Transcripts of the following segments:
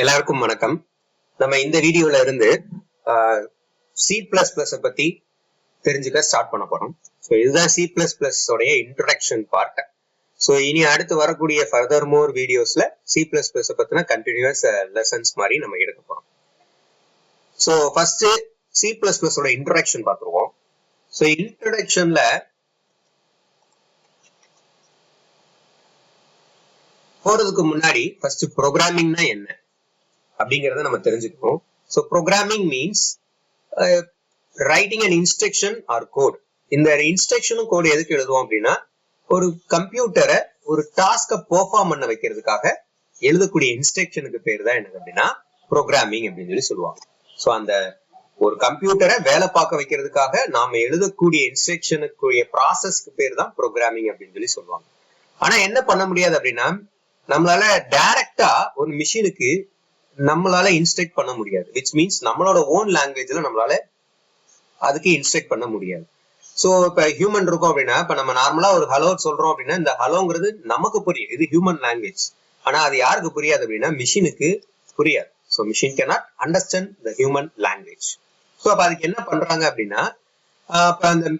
எல்லாருக்கும் வணக்கம். நம்ம இந்த வீடியோல இருந்து C++ பத்தி தெரிஞ்சுக்க ஸ்டார்ட் பண்ண போறோம். ஸோ இதுதான் C++ உடைய இன்ட்ரோடக்ஷன் பார்ட். ஸோ இனி அடுத்து வரக்கூடிய ஃபர்தர் மோர் வீடியோஸ்ல C++ பத்தின கண்டினியூஸ் லெசன்ஸ் மாதிரி நம்ம எடுக்க போறோம். ஸோ ஃபர்ஸ்ட் C++ உடைய இன்ட்ரோடக்ஷன் பார்த்துருவோம். ஸோ இன்ட்ரோடக்ஷன்ல போறதுக்கு முன்னாடி ஃபர்ஸ்ட் ப்ரோக்ராமிங்னா என்ன அப்படிங்கறத நம்ம தெரிஞ்சுக்கணும். So programming means writing and instruction or code. இந்த இன்ஸ்ட்ரக்ஷனும் கோட் எதுக்கு எழுதுவோம் அப்படின்னா, ஒரு கம்ப்யூட்டரை ஒரு டாஸ்கை பெர்ஃபார்ம் பண்ண வைக்கிறதுக்காக எழுதக்கூடிய இன்ஸ்ட்ரக்ஷனுக்கு பேர் தான் என்னது அப்படின்னா ப்ரோக்ராமிங் அப்படின்னு சொல்லி சொல்லுவாங்க. ஸோ அந்த ஒரு கம்ப்யூட்டரை வேலை பார்க்க வைக்கிறதுக்காக நாம எழுதக்கூடிய இன்ஸ்ட்ரக்ஷனுக்குரிய ப்ராசஸ்க்கு பேர் தான் ப்ரோக்ராமிங் அப்படின்னு சொல்லி சொல்லுவாங்க. ஆனா என்ன பண்ண முடியாது அப்படின்னா, நம்மளால டைரக்டா ஒரு மிஷினுக்கு நம்மளால இன்ஸ்ட்ரக்ட் பண்ண முடியாது. விச் மீன்ஸ் நம்மளோட ஓன் லாங்குவேஜ்ல நம்மளால அதுக்கு இன்ஸ்ட்ரக்ட் பண்ண முடியாது. ஸோ இப்ப ஹியூமன் இருக்கும் அப்படின்னா, இப்ப நம்ம நார்மலா ஒரு ஹலோ சொல்றோம் அப்படின்னா, இந்த ஹலோங்கிறது நமக்கு புரியும், இது ஹியூமன் லாங்குவேஜ். ஆனா அது யாருக்கு புரியாது அப்படின்னா, மிஷினுக்கு புரியாது. So machine cannot understand the human language. So அப்ப அதுக்கு என்ன பண்றாங்க அப்படின்னா, இப்ப அந்த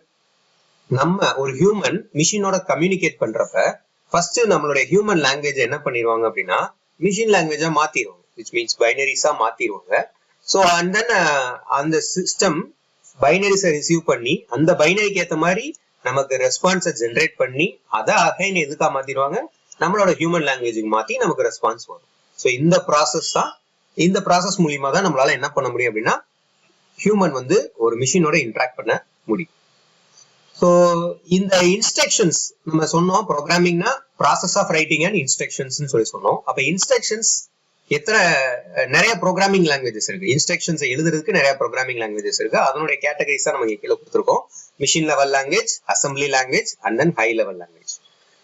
நம்ம ஒரு ஹியூமன் மிஷினோட கம்யூனிகேட் பண்றப்ப ஃபர்ஸ்ட் நம்மளுடைய ஹியூமன் லாங்குவேஜ் என்ன பண்ணிடுவாங்க அப்படின்னா மிஷின் லாங்குவேஜா மாத்திடுவாங்க. which means பைனரிஸா மாத்திடுவாங்க. ஸோ அண்ட் தென் அந்த சிஸ்டம் பைனரிஸை ரிசீவ் பண்ணி அந்த பைனரிக்கு ஏற்ற மாதிரி நமக்கு ரெஸ்பான்ஸை ஜென்ரேட் பண்ணி அதை அகைன் எதுக்கா மாத்திடுவாங்க, நம்மளோட ஹியூமன் லாங்குவேஜுக்கு மாத்தி நமக்கு ரெஸ்பான்ஸ் வரும். ஸோ இந்த ப்ராசஸ் மூலியமா தான் நம்மளால என்ன பண்ண முடியும் அப்படின்னா ஹியூமன் வந்து ஒரு மிஷினோட இன்டராக்ட் பண்ண முடியும். ஸோ இந்த இன்ஸ்ட்ரக்ஷன்ஸ் நம்ம சொன்னோம், ப்ரோக்ராமிங்னா process of writing and instructions சொல்லி சொன்னோம். அப்ப இன்ஸ்ட்ரக்ஷன்ஸ் நிறைய ப்ரோக்ராமிங் லாங்குவேஜஸ் இருக்கு. இன்ஸ்ட்ரக்ஷன்ஸ் எழுதுறதுக்கு நிறைய ப்ரோக்ராமிங் லாங்குவேஜஸ் இருக்கு. அதனுடைய கேட்டகரிஸா நம்ம கீழே கொடுத்துருக்கோம். Machine level language, assembly language and then high level language.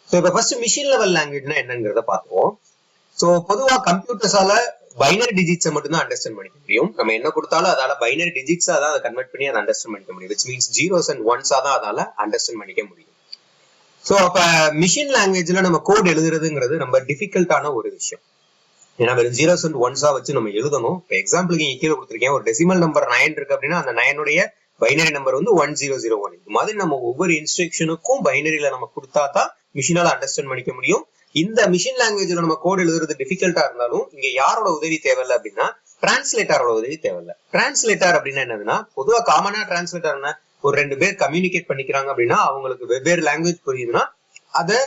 So இப்போ ஃபர்ஸ்ட் மிஷின் லெவல் லாங்குவேஜ்னா என்னங்கிறத பார்த்துருவோம். ஸோ பொதுவா கம்ப்யூட்டர்ஸால பைனரி டிஜிட்ஸை மட்டும் தான் அண்டர்ஸ்டாண்ட் பண்ணிக்க முடியும். நம்ம என்ன கொடுத்தாலும் அதால பைனரி டிஜிட்ஸா தான் அதை கன்வெர்ட் பண்ணி அதை அண்டர்ஸ்டாண்ட் பண்ணிக்க முடியும். விச் மீன்ஸ் ஜீரோஸ் அண்ட் ஒன்ஸா தான் அதால அண்டர்ஸ்டாண்ட் பண்ணிக்க முடியும். ஸோ அப்ப மிஷின் லாங்குவேஜ்ல நம்ம கோட் எழுதுறதுங்கிறது ரொம்ப டிஃபிகல்ட்டான ஒரு விஷயம். ஏன்னா வெறும் ஜீரோஸ் அண்ட் ஒன்ஸா வச்சு நம்ம எழுதணும். இப்போ எக்ஸாம்பிளுக்கு இங்க கீழே கொடுத்துருக்கேன், ஒரு டெசிமல் நம்பர் 9 இருக்கு அப்படின்னா அந்த 9 பைனரி நம்பர் வந்து 1001. இது மாதிரி நம்ம ஒவ்வொரு இன்ஸ்ட்ரக்ஷனுக்கும் பைனரியில நம்ம கொடுத்தா தான் மிஷினால அண்டர்ஸ்டாண்ட் பண்ணிக்க முடியும். இந்த மிஷின் லாங்குவேஜ்ல நம்ம கோட் எழுதுறது டிஃபிகல்ட்டா இருந்தாலும் இங்க யாரோட உதவி தேவையில்லை அப்படின்னா டிரான்ஸ்லேட்டரோட உதவி தேவையில்லை. டிரான்ஸ்லேட்டர் அப்படின்னா என்னதுன்னா, பொதுவா காமனா டிரான்ஸ்லேட்டர் என்ன, ஒரு 2 பேர் கம்யூனிகேட் பண்ணிக்கிறாங்க அப்படின்னா அவங்களுக்கு வெவ்வேறு லாங்குவேஜ் புரியுதுன்னா அதை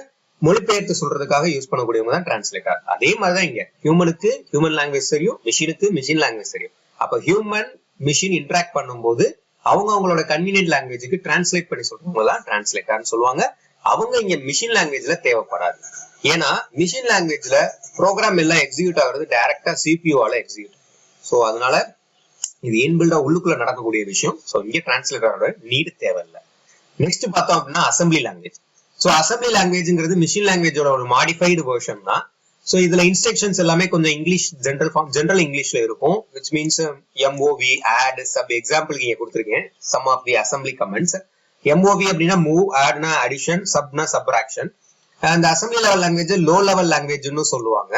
மொழிபெயர்த்து சொல்றதுக்காக யூஸ் பண்ணக்கூடியவங்க தான் டிரான்ஸ்லேட்டர். அதே மாதிரிதான் இங்க ஹியூமனுக்கு ஹியூமன் லாங்குவேஜ் தெரியும், மிஷினுக்கு மிஷின் லாங்குவேஜ் தெரியும். அப்ப ஹியூமன் மிஷின் இன்டராக்ட் பண்ணும்போது அவங்களோட கன்வீனியன்ட் லாங்குவேஜுக்கு டிரான்ஸ்லேட் பண்ணி சொல்றவங்க தான் டிரான்ஸ்லேட்டர்னு சொல்லுவாங்க. அவங்க இங்க மிஷின் லாங்குவேஜ்ல தேவைப்படாது. ஏன்னா மிஷின் லாங்குவேஜ்ல ப்ரோக்ராம் எல்லாம் எக்ஸிக்யூட் ஆகுறது டைரக்டா சிபியூவால எக்ஸிக்யூட். ஸோ அதனால இது இன்பில்டா உள்ளுக்குள்ள நடக்கக்கூடிய விஷயம். ஸோ இங்க டிரான்ஸ்லேட்டரோட நீடு தேவையில்லை. நெக்ஸ்ட் பார்த்தோம் அப்படின்னா அசம்பிளி லாங்குவேஜ். ஸோ அசம்பிளி லாங்குவேஜ்ங்கிறது மிஷின் லாங்குவேஜோட ஒரு மாடிஃபைடு வெர்ஷன் தான். ஸோ இதுல இன்ஸ்ட்ரக்ஷன்ஸ் எல்லாமே கொஞ்சம் இங்கிலீஷ் ஜென்ரல் இங்கிலீஷ்ல இருக்கும். Which means MOV, add, sub. எக்ஸாம்பிளுக்கு இங்க கொடுத்துருக்கேன் some of the assembly commands. MOV அப்படின்னா மூவ், ஆட்னா அடிஷன், சப்னா சப்ராக்ஷன். அந்த assembly level language low level லாங்குவேஜ்னு சொல்லுவாங்க.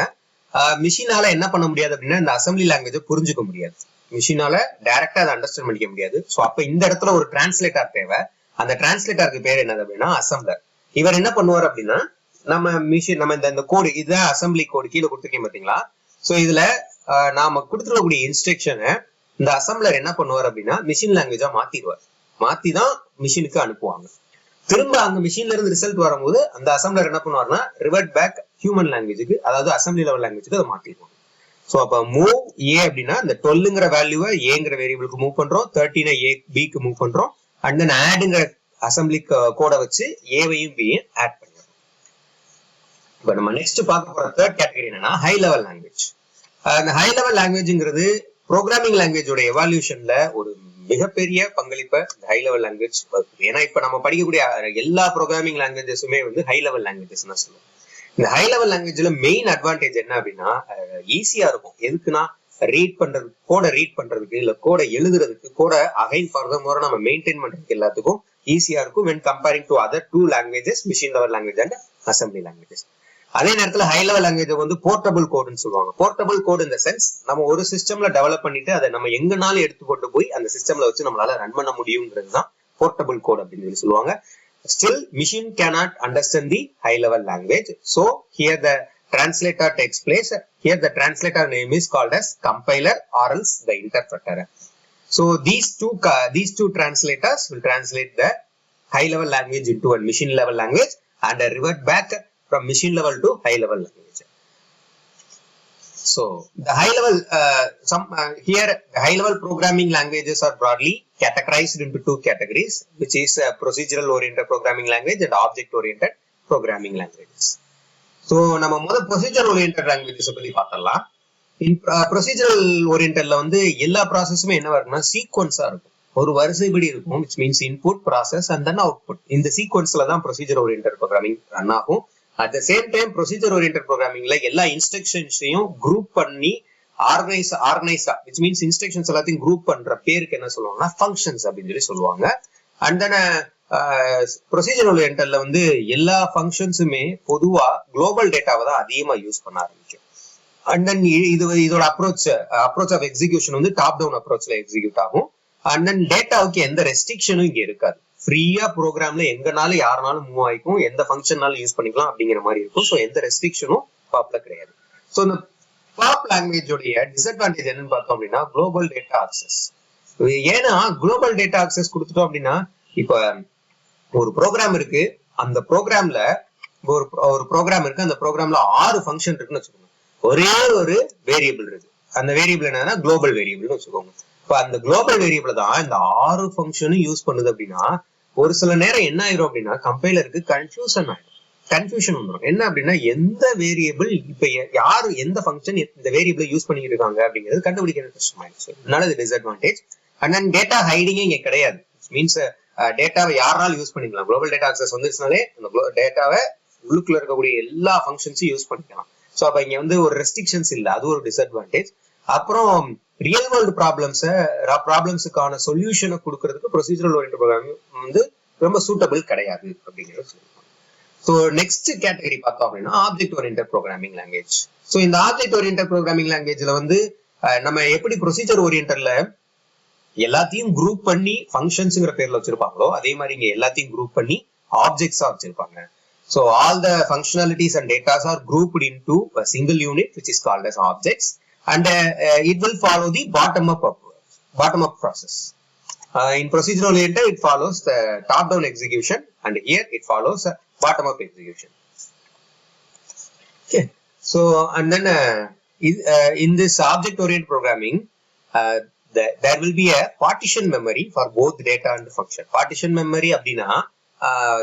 மிஷினால என்ன பண்ண முடியாது அப்படின்னா இந்த அசம்பிளி லாங்குவேஜை புரிஞ்சுக்க முடியாது, மிஷினால டைரக்டா அதை அண்டர்ஸ்டாண்ட் பண்ணிக்க முடியாது. ஸோ அப்ப இந்த இடத்துல ஒரு டிரான்ஸ்லேட்டர் தேவை. அந்த டிரான்ஸ்லேட்டருக்கு பேர் என்னது அப்படின்னா அசம்பிளர். இவர் என்ன பண்ணுவார் அப்படின்னா நம்ம மிஷின் நம்ம இந்த கோடு இதுதான் அசம்பிளி கோடு கீழே கொடுத்துருக்கேன் பாத்தீங்களா. ஸோ இதுல நாம கொடுத்துருக்கக்கூடிய இன்ஸ்ட்ரக்ஷனை இந்த அசம்பிளர் என்ன பண்ணுவார் அப்படின்னா மிஷின் லாங்குவேஜா மாத்திடுவார். மாத்தி தான் மிஷினுக்கு அனுப்புவாங்க. திரும்ப அங்க மிஷின்ல இருந்து ரிசல்ட் வரும்போது அந்த அசம்பிளர் என்ன பண்ணுவாருன்னா ரிவர்ட் பேக் ஹியூமன் லாங்குவேஜுக்கு, அதாவது அசம்பிளி லெவல் லாங்குவேஜுக்கு அதை மாத்திடுவாங்க. ஸோ அப்ப மூவ் ஏ அப்படின்னா இந்த 12ங்கிற வேல்யூவை ஏங்கிற வேரியபிளுக்கு மூவ் பண்றோம், 13 ஏ பிக்கு மூவ் பண்றோம். அண்ட் தென் ஆடுங்கிற அசம்பிளி கோடை வச்சு ஏவையும் பியும் ஆட் பண்ணிடுறோம். இப்ப நம்ம நெக்ஸ்ட் பார்க்க போற தேர்ட் கேட்டகரி என்னன்னா ஹை லெவல் லாங்குவேஜ். அந்த ஹை லெவல் லாங்குவேஜ்ங்கிறது ப்ரோக்ராமிங் லாங்குவேஜோட எவால்யூஷன்ல ஒரு மிகப்பெரிய பங்களிப்பை இந்த ஹை லெவல் லாங்குவேஜ் வருது. ஏன்னா இப்ப நம்ம படிக்கக்கூடிய எல்லா ப்ரோக்ராமிங் லாங்குவேஜஸுமே வந்து ஹை லெவல் லாங்குவேஜஸ் தான் சொல்லுவோம். இந்த ஹை லெவல் லாங்குவேஜ்ல மெயின் அட்வான்டேஜ் என்ன அப்படின்னா ஈஸியா இருக்கும். எதுக்குன்னா ரீட் பண்றது, கோடை ரீட் பண்றதுக்கு, இல்ல கோடை எழுதுறதுக்கு, கோடை அகைன் ஃபர்தர் மோர் நம்ம மெயின்டைன் பண்றதுக்கு எல்லாத்துக்கும் ஈஸியா இருக்கும் when comparing to other two languages, machine level language and assembly languages. அதே நேரத்துல ஹை லெவல் லாங்குவேஜ் வந்து போர்ட்டபிள் கோடுன்னு சொல்லுவாங்க. போர்ட்டபிள் கோடு இந்த சென்ஸ் நம்ம ஒரு சிஸ்டம்ல டெவலப் பண்ணிட்டு அதை நம்ம எங்கனாலும் எடுத்து கொண்டு போய் அந்த சிஸ்டம்ல வச்சு நம்மளால ரன் பண்ண முடியுங்கிறது தான் போர்ட்டபிள் கோட் அப்படின்னு சொல்லி சொல்லுவாங்க. Still, machine cannot understand the high level language. So here the translator takes place. Here the translator name is called as compiler or else the interpreter. So these two translators will translate the high level language into a machine level language and revert back from machine level to high level language. So the high level here high level programming languages are broadly categorized into two categories, which is procedural oriented programming language and object oriented programming languages. So நம்ம முதல்ல procedural oriented languages பத்தி பார்த்தலாம். In procedural oriented ல வந்து எல்லா ப்ராசஸுமே என்ன இருக்கும்னா சீக்வன்ஸா இருக்கும், ஒரு வரிசைப்படி இருக்கும், which means input, process and then output. இந்த சீக்வன்ஸ்ல தான் procedural oriented programming ரன் ஆகும். At the same time procedure oriented programming ல எல்லா இன்ஸ்ட்ரக்ஷன்ஸையும் குரூப் பண்ணி ஆர்கனைஸா which means இன்ஸ்ட்ரக்ஷன்ஸ் எல்லாத்தையும் குரூப் பண்ற பேருக்கு என்ன சொல்லுவாங்கன்னா ஃபங்க்ஷன்ஸ் அப்படின்னு சொல்லி சொல்லுவாங்க. அண்ட் தென் ப்ரொசீஜர் ஓரியன்டட்ல வந்து எல்லா ஃபங்க்ஷன்ஸுமே பொதுவா குளோபல் டேட்டாவை தான் அதிகமா யூஸ் பண்ண ஆரம்பிக்கும். அண்ட் தென் இதோட அப்ரோச் ஆஃப் எக்ஸிகியூஷன் வந்து டாப் டவுன் அப்ரோச்ல எக்ஸிக்யூட் ஆகும். அண்ட் தென் டேட்டாவுக்கு எந்த ரெஸ்ட்ரிக்ஷனும் இங்க இருக்காது, ஃப்ரீயா ப்ரோக்ராம்ல எங்கனாலும் யாருனாலும் மூவ் ஆயிக்கும், எந்த ஃபங்க்ஷன்னாலும் யூஸ் பண்ணிக்கலாம் அப்படிங்கிற மாதிரி இருக்கும். ஸோ எந்த ரெஸ்ட்ரிக்ஷனும் பாப்ல கிடையாது. ஸோ இந்த பாப் லாங்குவேஜோடைய டிஸ்அட்வான்டேஜ் என்னன்னு பார்த்தோம் அப்படின்னா குளோபல் டேட்டா ஆக்சஸ். ஏன்னா குளோபல் டேட்டா ஆக்சஸ் கொடுத்துட்டோம் அப்படின்னா இப்ப ஒரு ப்ரோக்ராம் இருக்கு, அந்த ப்ரோக்ராம்ல ஒரு ப்ரோக்ராம் இருக்கு, அந்த ப்ரோக்ராம்ல 6 ஃபங்க்ஷன் இருக்குன்னு வச்சுக்கோங்க. ஒரே ஒரு வேரியபிள் இருக்கு, அந்த வேரியபிள் என்னன்னா குளோபல் வேரியபிள்னு வச்சுக்கோங்க. இப்ப அந்த குளோபல் வேரியபிள் தான் இந்த 6 ஃபங்க்ஷனும் யூஸ் பண்ணுது அப்படின்னா ஒரு சில நேரம் என்ன ஆயிரும் அப்படின்னா கம்பைலருக்கு கன்ஃபியூஷன் வந்துடும். என்ன அப்படின்னா எந்த வேரியபிள் இப்ப யாரு எந்த ஃபங்க்ஷன் இந்த வேரியபிளை யூஸ் பண்ணிட்டு இருக்காங்க அப்படிங்கிறது கண்டுபிடிக்கிறது கஷ்டமாயிடுச்சு. அதனால இது டிஸ்அட்வான்டேஜ். அண்ட் தென் டேட்டா ஹைடிங்கே இங்க கிடையாது. மீன்ஸ் டேட்டாவை யாராலும் யூஸ் பண்ணிக்கலாம். குளோபல் டேட்டா ஆக்சஸ் வந்துச்சுனாலே அந்த டேட்டாவை உள்ளுக்குள்ள இருக்கக்கூடிய எல்லா ஃபங்க்ஷன்ஸையும் யூஸ் பண்ணிக்கலாம். ஸோ அப்ப இங்க வந்து ஒரு ரெஸ்ட்ரிக்ஷன்ஸ் இல்லை, அது ஒரு டிஸ்அட்வான்டேஜ். அப்புறம் ரியல் வேர்ல்டு ப்ராப்ளம்ஸுக்கான சொல்யூஷனை கொடுக்கறதுக்கு ப்ரொசீஜரல் ஓரியன்டட் ப்ரோக்ராமிங் வந்து ரொம்ப சூட்டபிள் கிடையாது அப்படிங்கிறது சொல்லுவாங்க. ஸோ நெக்ஸ்ட் கேட்டகரி பார்த்தோம் அப்படின்னா object oriented programming language. So இந்த ஆப்ஜெக்ட் ஓரியன்டட் ப்ரோக்ராமிங் லாங்குவேஜ்ல வந்து நம்ம எப்படி ப்ரொசீஜர் ஓரியன்டட்ல எல்லாத்தையும் குரூப் பண்ணி ஃபங்க்ஷன்ஸ்ங்கிற பேர்ல வச்சிருப்பாங்களோ அதே மாதிரி இங்க எல்லாத்தையும் குரூப் பண்ணி ஆப்ஜெக்ட்ஸா வச்சிருப்பாங்க. So all the functionalities and data are grouped into a single unit which is called as objects, and it will follow the bottom up process. In procedural oriented it follows the top down execution, and here it follows bottom up execution. Okay, so and then in this object oriented programming there will be a partition memory for both data and function. Partition memory அப்படினா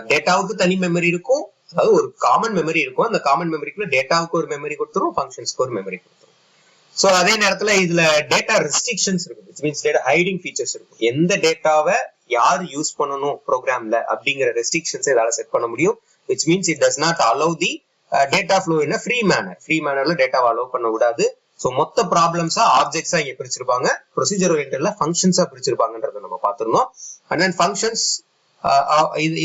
டேட்டாவுக்கு தனி memory இருக்கும், அதாவது ஒரு common memory இருக்கும். அந்த common மெமரிக்குள்ள டேட்டாவுக்கு ஒரு memory கொடுத்துரும், ஃபங்க்ஷன்ஸ்க்கு ஒரு மெமரி கொடுத்துரும். ஸோ அதே நேரத்துல இதுல டேட்டா ரெஸ்ட்ரிக்ஷன்ஸ் இருக்கும், which means data hiding features இருக்கும். எந்த டேட்டாவை யார் யூஸ் பண்ணணும் ப்ரோக்ராம்ல அப்படிங்கிற ரெஸ்ட்ரிக்ஷன்ஸ் இதால செட் பண்ண முடியும். Which means it does not allow the data flow in free மேனர்ல டேட்டாவை அலோவ் பண்ண கூடாது. ஸோ மொத்த ப்ராப்ளம்ஸா ஆப்ஜெக்ட்ஸா இங்க பிரிச்சிருப்பாங்க, ப்ரொசீஜர் ஓரியன்டட்ல ஃபங்க்ஷன்ஸா பிரிச்சிருப்பாங்கன்றத நம்ம பார்த்துருந்தோம். அண்ட் தென் ஃபங்க்ஷன்ஸ்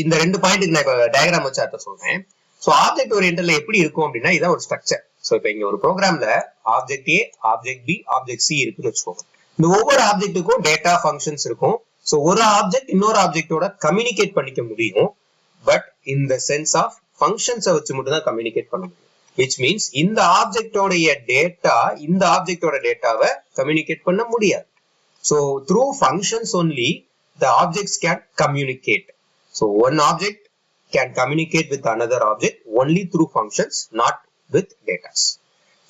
இந்த 2 பாயிண்ட்டுக்கு நான் இப்ப டயக்ராம் வச்சு அர்த்தம் சொல்றேன். ஸோ ஆப்ஜெக்ட் ஓரியன்டட்ல எப்படி இருக்கும் அப்படின்னா இதான் ஒரு ஸ்ட்ரக்சர். ஸோ இப்ப இங்க ஒரு ப்ரோக்ராம்ல ஆப்ஜெக்ட் ஏ, ஆப்ஜெக்ட் பி, ஆப்ஜெக்ட் சி இருக்குன்னு வச்சுக்கோங்க. இந்த ஒவ்வொரு ஆப்ஜெக்ட்டுக்கும் டேட்டா ஃபங்க்ஷன்ஸ் இருக்கும். ஸோ ஒரு ஆப்ஜெக்ட் இன்னொரு ஆப்ஜெக்டோட கம்யூனிகேட் பண்ணிக்க முடியும், பட் இந்த சென்ஸ் ஆஃப் ஃபங்க்ஷன்ஸை வச்சு மட்டும் தான் கம்யூனிகேட் பண்ண முடியும். விச் மீன்ஸ் இந்த ஆப்ஜெக்டோடைய டேட்டா இந்த ஆப்ஜெக்டோட டேட்டாவை கம்யூனிகேட் பண்ண முடியாது. So through functions only the objects can communicate. So one object can communicate with another object only through functions, not with data.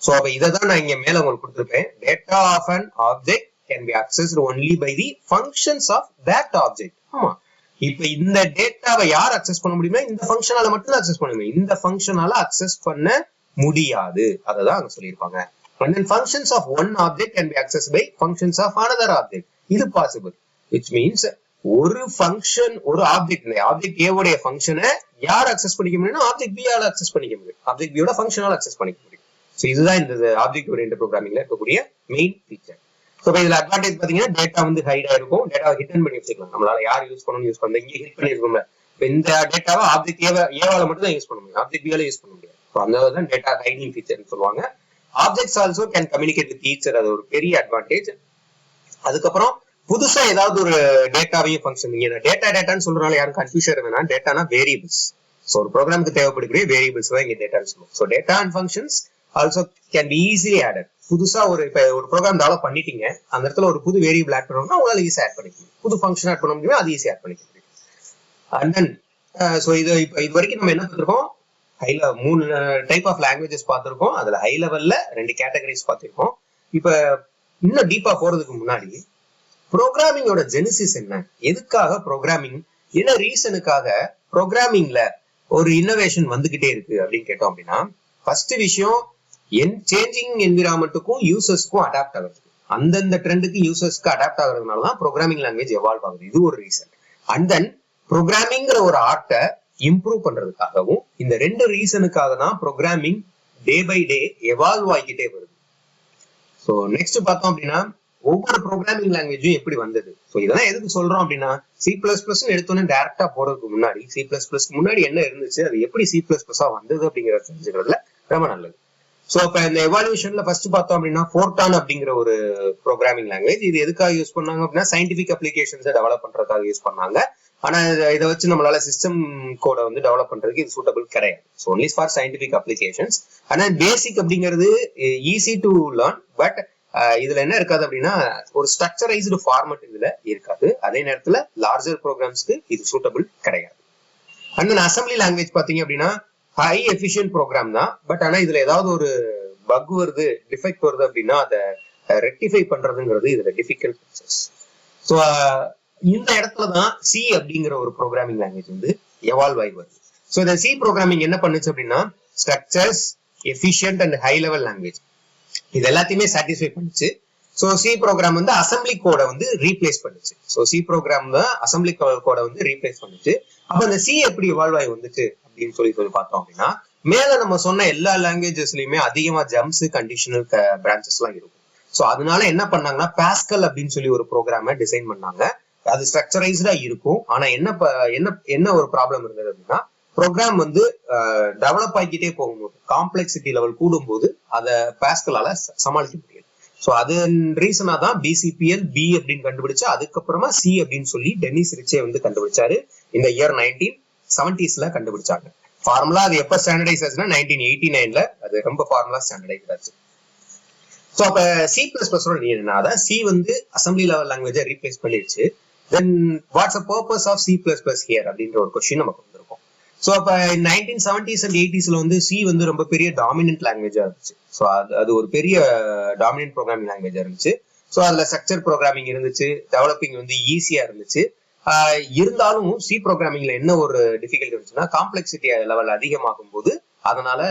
So அப்ப இததான் நான் இங்க மேல உங்களுக்கு கொடுத்திருப்பேன். Data of an object can be accessed only by the functions of that object. ஆமா, இப்ப இந்த டேட்டாவை யார் அக்சஸ் பண்ண முடியுமா? இந்த ஃபங்க்ஷனால மட்டும் தான் அக்சஸ் பண்ண முடியும், இந்த ஃபங்க்ஷனால அக்சஸ் பண்ண முடியாது. அததான் அங்க சொல்லியிருப்பாங்க. And then functions of one object can be accessed by functions of another object. இது பாசிபிள். Which means ஒரு ஃபங்க்ஷன் ஒரு ஆப்ஜெக்ட், இந்த ஆப்ஜெக்ட் ஏ உடைய ஃபங்க்ஷனை யார் அக்சஸ் பண்ணிக்க முடியும்னா ஆப்ஜெக்ட் பி ஆல அக்சஸ் பண்ணிக்க முடியும், ஆப்ஜெக்ட் பியோட ஃபங்க்ஷனால அக்சஸ் பண்ணிக்க முடியும். ஸோ இதுதான் இந்த ஆப்ஜெக்ட் ஓரியன்டட் ப்ரோக்ராமிங்ல இருக்கக்கூடிய மெயின் ஃபீச்சர். ஸோ இதுல அட்வான்டேஜ் பாத்தீங்கன்னா டேட்டா வந்து ஹைடா இருக்கும், டேட்டாவை ஹிடன் பண்ணி வச்சுக்கலாம். நம்மளால யார் யூஸ் பண்ணணும் யூஸ் பண்ண இங்கே ஹிட் பண்ணிருக்கோம்ல, இந்த டேட்டாவை ஆப்ஜெக்ட் ஏவால மட்டும் தான் யூஸ் பண்ண முடியும், ஆப்ஜெக்ட் பியால யூஸ் பண்ண முடியாது. அந்த டேட்டா ஹைடிங் ஃபீச்சர்னு சொல்லுவாங்க. Objects also can communicate with Eicher, அது ஒரு பெரிய அட்வான்டேஜ். அதுக்கப்புறம் புதுசா ஏதாவது ஒரு டேட்டாவையும் ஃபங்க்ஷன், நீங்க டேட்டான்னு சொல்றதுனால யாரும் கன்ஃபியூஷன் வேணா, டேட்டானா வேரியபிள்ஸ். ஸோ ஒரு ப்ரோக்ராமுக்கு தேவைப்படக்கூடிய வேரியபிள்ஸ் தான் இங்க டேட்டான்னு சொல்லுவோம். So data and functions also can be easily added. புதுசா இப்ப ஒரு ப்ரோக்ராம் டெவலப் பண்ணிட்டீங்க, அந்த இடத்துல ஒரு புது வேரியபிள் ஆட் பண்ணணும்னா உங்களால ஈஸியா ஆட் பண்ணிக்க முடியும். புது ஃபங்க்ஷன் ஆட் பண்ண முடியும், அது ஈஸியா ஆட் பண்ணிக்க முடியும். அண்ட் தென் ஸோ இது வரைக்கும் நம்ம என்ன பார்த்திருக்கோம், மூணு டைப் ஆஃப் லாங்குவேஜஸ் பார்த்திருக்கோம். அதுல ஹை லெவல்ல 2 கேட்டகரிஸ் பார்த்திருக்கோம். இப்ப இன்னும் டீப்பா போறதுக்கு முன்னாடி ப்ரோக்ராமிங்கோட ஜெனிசிஸ் என்ன, எதுக்காக ப்ரோக்ராமிங், என்ன ரீசனுக்காக ப்ரோக்ராமிங்ல ஒரு இன்னோவேஷன் வந்துகிட்டே இருக்கு அப்படின்னு கேட்டோம் அப்படின்னா, ஃபர்ஸ்ட் விஷயம் சேஞ்சிங் என்விரான்மெண்ட்டுக்கும் யூசர்ஸ்க்கும் அடாப்ட் ஆகுறது. அந்தந்த ட்ரெண்டுக்கு யூசர்ஸ்க்கு அடாப்ட் ஆகுறதுனால தான் ப்ரோக்ராமிங் லாங்குவேஜ் எவால்வ் ஆகுது. இது ஒரு ரீசன். அண்ட் தென் ப்ரோக்ராமிங்கிற ஒரு ஆர்ட்டை இம்ப்ரூவ் பண்றதுக்காகவும், இந்த 2 ரீசனுக்காக தான் programming day by day evolve ஆகிக்கிட்டே வருது. ஸோ நெக்ஸ்ட் பார்த்தோம் அப்படின்னா, ஒவ்வொரு ப்ரோக்ராமிங் லாங்குவேஜும் எப்படி வந்தது. ஸோ இதெல்லாம் எதுக்கு சொல்றோம் அப்படின்னா, C++ எடுத்தோன்னே டைரக்டா போறதுக்கு முன்னாடி C++ முன்னாடி என்ன இருந்துச்சு, அது எப்படி C++ வந்தது அப்படிங்கறத தெரிஞ்சுக்கிறதுல ரொம்ப நல்லது. ஸோ இப்ப இந்த எவால்யூஷன்ல ஃபர்ஸ்ட் பார்த்தோம் அப்படின்னா, ஃபோர்டான் அப்படிங்கிற ஒரு ப்ரோக்ராமிங் லாங்குவேஜ். இது எதுக்காக யூஸ் பண்ணாங்க அப்படின்னா, சயின்டிபிக் அப்ளிகேஷன்ஸை டெவலப் பண்றதுக்காக யூஸ் பண்ணாங்க. ஆனா இதை வச்சு நம்மளால சிஸ்டம் கோட வந்து டெவலப் பண்றதுக்கு இது சூட்டபிள் கிடையாது. So only for scientific applications. ஆனா பேசிக் அப்படிங்கிறது ஈஸி டு லேர்ன். பட் இதுல என்ன இருக்காது அப்படின்னா, ஒரு ஸ்ட்ரக்சரைஸ்டு ஃபார்மட் இதுல இருக்காது. அதே நேரத்துல லார்ஜர் ப்ரோக்ராம்ஸ்க்கு இது சூட்டபிள் கிடையாது. அண்ட் அசம்பிளி லாங்குவேஜ் பாத்தீங்க அப்படின்னா, ஹை எஃபிஷியன்ட் ப்ரோக்ராம் தான். பட் ஆனா இதுல ஏதாவது ஒரு பக் வருது, டிஃபெக்ட் வருது அப்படின்னா அதை ரெக்டிஃபை பண்றதுங்கிறது இதுல டிஃபிகல்ட் ப்ராசஸ். ஸோ இந்த இடத்துலதான் சி அப்படிங்கிற ஒரு ப்ரோக்ராமிங் லாங்குவேஜ் வந்து எவால்வ் ஆகி வருது. ஸோ இந்த சி ப்ரோக்ராமிங் என்ன பண்ணுச்சு அப்படின்னா, structures, efficient and high level language இது எல்லாத்தையுமே சாட்டிஸ்ஃபை பண்ணுச்சு. ஸோ சி ப்ரோக்ராம் வந்து அசம்பிளி கோட வந்து ரீப்ளேஸ் பண்ணுச்சு. ஸோ சி ப்ரோக்ராம் தான் அசம்பிளி கோட வந்து ரீப்ளேஸ் பண்ணுச்சு. அப்ப இந்த சி எப்படி எவால்வ் ஆகி வந்துச்சு அப்படின்னு சொல்லி பார்த்தோம் அப்படின்னா, மேல நம்ம சொன்ன எல்லா லாங்குவேஜஸ்லயுமே அதிகமா ஜம்ப்ஸ், கண்டிஷனல் பிரான்ச்சஸ் எல்லாம் இருக்கும். ஸோ அதனால என்ன பண்ணாங்கன்னா, பாஸ்கல் அப்படின்னு சொல்லி ஒரு ப்ரோக்ராம டிசைன் பண்ணாங்க. அது ஸ்ட்ரக்சரைஸ்டா இருக்கும். ஆனா என்ன ஒரு ப்ராப்ளம் இருந்தது அப்படின்னா, ப்ரோக்ராம் வந்து டெவலப் ஆகிக்கிட்டே போகும்போது, காம்ப்ளெக்சிட்டி லெவல் கூடும்போது அதை பாஸ்கலால சமாளிக்க முடியாது. ஸோ அது ரீசனா தான் பிசிபிஎல் பி அப்படின்னு கண்டுபிடிச்சு, அதுக்கப்புறமா சி அப்படின்னு சொல்லி டென்னிஸ் ரிச்சே வந்து கண்டுபிடிச்சாரு. இந்த இயர் 1970s கண்டுபிடிச்சாங்க. ஃபார்முலா அது எப்ப ஸ்டாண்டர்டைஸ் ஆச்சுன்னா 1989ல அது ரொம்ப ஃபார்முலா ஸ்டாண்டர்டைஸ் ஆச்சு. ஸோ அப்ப C++ என்ன, அதான் சி வந்து அசம்பிளி லெவல் லாங்குவேஜை ரீப்ளேஸ் பண்ணிடுச்சு. Then what's a purpose of C++ here அப்படின்ற ஒரு கொஸ்டின் நமக்கு வந்திருக்கும். ஸோ அப்ப 1970s and 80sல வந்து சி வந்து ரொம்ப பெரிய டாமினன்ட் லாங்குவேஜா இருந்துச்சு. ஸோ அது ஒரு பெரிய டாமினன்ட் ப்ரோக்ராமிங் லாங்குவேஜா இருந்துச்சு. ஸோ அதுல ஸ்ட்ரக்சர் ப்ரோக்ராமிங் இருந்துச்சு, டெவலப்பிங் வந்து ஈஸியா இருந்துச்சு. இருந்தாலும் சி ப்ரோக்ராமிங்ல என்ன ஒரு டிஃபிகல்ட் இருந்துச்சுன்னா, காம்ப்ளெக்சிட்டி லெவல் அதிகமாகும் போது அதனால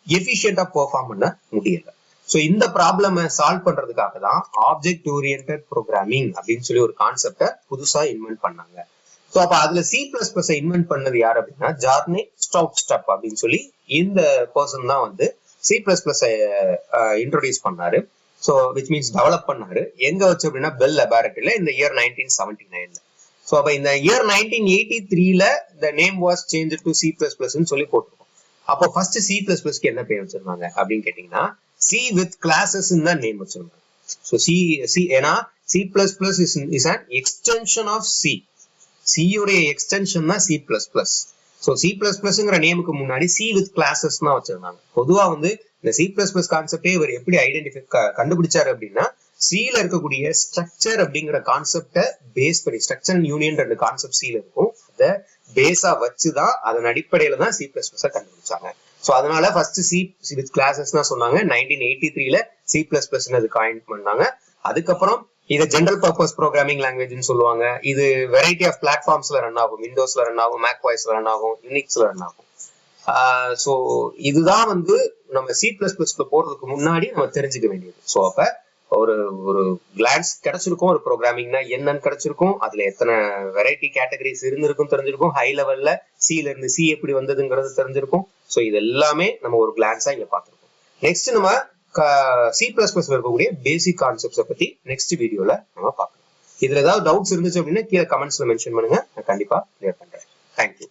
எஃபிஷியன்டா பெர்ஃபார்ம் பண்ண முடியல. ஸோ இந்த ப்ராப்ளம சால்வ் பண்றதுக்காக தான் ஆப்ஜெக்ட் ஓரியன்டட் ப்ரோக்ராமிங் அப்படின்னு சொல்லி ஒரு கான்செப்டை புதுசா இன்வென்ட் பண்ணாங்க. ஸோ அப்ப அதுல C++ இன்வென்ட் பண்ணது யார் அப்படின்னா, ஜார்னே ஸ்ட்ரவுட்ஸ்டப் அப்படின்னு சொல்லி இந்த பர்சன் தான் வந்து C++ இன்ட்ரோடியூஸ் பண்ணாரு. ஸோ விச் மீன்ஸ் டெவலப் பண்ணாரு. எங்க வச்சு அப்படின்னா, பெல் லெபார்டரியில இந்த இயர் 1979ல. ஸோ அப்ப இந்த இயர் 1983ல the name was changed to C++ன்னு சொல்லி போட்டிருக்கோம். அப்போ ஃபர்ஸ்ட் C++க்கு என்ன பேர் வச்சிருந்தாங்க அப்படின்னு கேட்டீங்கன்னா, C with classes தான் நேம் வச்சிருந்தாங்க. ஸோ சி ஏன்னா C++ is an extension of C. C உடைய எக்ஸ்டென்ஷன் தான் C++. ஸோ C++ங்கிற நேமுக்கு முன்னாடி C with classes தான் வச்சிருந்தாங்க. பொதுவா வந்து இந்த C++ கான்செப்டே இவர் எப்படி ஐடென்டிஃபை கண்டுபிடிச்சாரு அப்படின்னா, சில இருக்கக்கூடிய ஸ்ட்ரக்சர் அப்படிங்கிற கான்செப்டை பேஸ் பண்ணி, ஸ்ட்ரக்சர் அண்ட் யூனியன் ரெண்டு கான்செப்ட் சில இருக்கும், அதை பேஸா வச்சுதான் அதன் அடிப்படையில தான் C++ கண்டுபிடிச்சாங்க. ஸோ அதனால ஃபர்ஸ்ட் C with classes தான் சொன்னாங்க. 1983ல C++ அது காயின் பண்ணாங்க. அதுக்கப்புறம் இதை ஜெனரல் பர்பஸ் ப்ரோக்ராமிங் லாங்குவேஜ்னு சொல்லுவாங்க. இது வெரைட்டி ஆஃப் பிளாட்ஃபார்ம்ஸ்ல ரன் ஆகும், விண்டோஸ்ல ரன் ஆகும், மேக் வாய்ஸ்ல ரன் ஆகும், யூனிக்ஸ்ல ரன் ஆகும். ஸோ இதுதான் வந்து நம்ம C++க்கு போறதுக்கு முன்னாடி நம்ம தெரிஞ்சுக்க வேண்டியது. ஸோ அப்ப ஒரு கிளான்ஸ் கிடைச்சிருக்கும், ஒரு ப்ரோக்ராமிங்னா என்னன்னு கிடைச்சிருக்கும், அதுல எத்தனை வெரைட்டி கேட்டகரிஸ் இருந்திருக்கும் தெரிஞ்சிருக்கும், ஹை லெவல்ல சில இருந்து சி எப்படி வந்ததுங்கிறது தெரிஞ்சிருக்கும். ஸோ இது எல்லாமே நம்ம ஒரு கிளான்ஸா இங்க பார்த்திருக்கோம். நெக்ஸ்ட் நம்ம C++ இருக்கக்கூடிய பேசிக் கான்செப்ட்ஸை பத்தி நெக்ஸ்ட் வீடியோல நம்ம பார்க்கலாம். இதுல ஏதாவது டவுட்ஸ் இருந்துச்சு அப்படின்னா கீழே கமெண்ட்ஸ்ல மென்ஷன் பண்ணுங்க, நான் கண்டிப்பா கிளியர் பண்றேன். தேங்க்யூ.